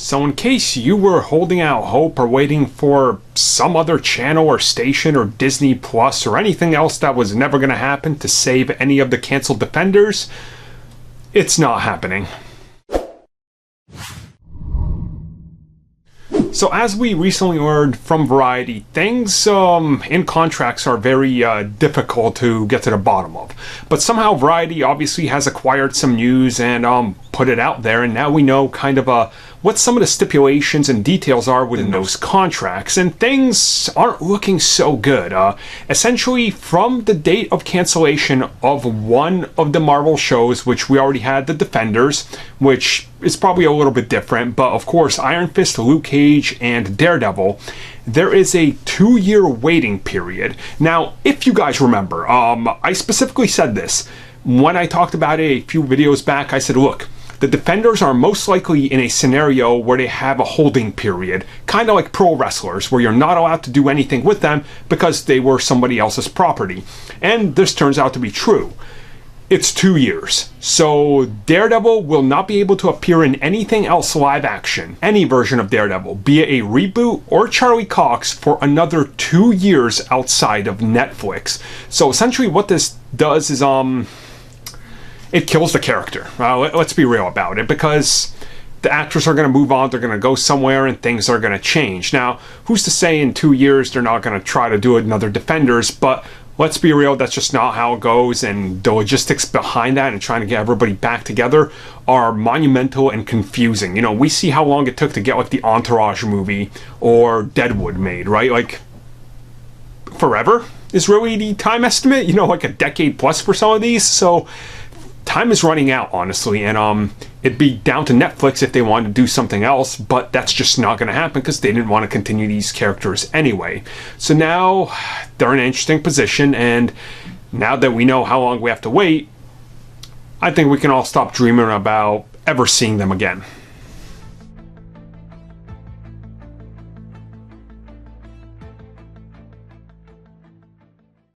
So in case you were holding out hope or waiting for some other channel or station or Disney Plus or anything else that was never going to happen to save any of the canceled Defenders, it's not happening. So as we recently learned from Variety, things in contracts are very difficult to get to the bottom of. But somehow Variety obviously has acquired some news and put it out there, and now we know kind of what some of the stipulations and details are within those contracts, and things aren't looking so good. Essentially, from the date of cancellation of one of the Marvel shows, which we already had, The Defenders, which is probably a little bit different, but of course Iron Fist, Luke Cage, and Daredevil, there is a 2-year waiting period. Now, if you guys remember, I specifically said this when I talked about it a few videos back. I said, look, the Defenders are most likely in a scenario where they have a holding period, kind of like pro wrestlers, where you're not allowed to do anything with them because they were somebody else's property. And this turns out to be true. It's 2 years. So Daredevil will not be able to appear in anything else live action, any version of Daredevil, be it a reboot or Charlie Cox, for another 2 years outside of Netflix. So essentially what this does is, it kills the character. Let's be real about it, because the actors are going to move on, they're going to go somewhere, and things are going to change. Now, who's to say in 2 years they're not going to try to do another Defenders, but let's be real, that's just not how it goes, and the logistics behind that and trying to get everybody back together are monumental and confusing. You know, we see how long it took to get like the Entourage movie or Deadwood made, right? Like, forever is really the time estimate, you know, like a decade plus for some of these. So time is running out, honestly, and it'd be down to Netflix if they wanted to do something else, but that's just not going to happen because they didn't want to continue these characters anyway. So now they're in an interesting position, and now that we know how long we have to wait, I think we can all stop dreaming about ever seeing them again.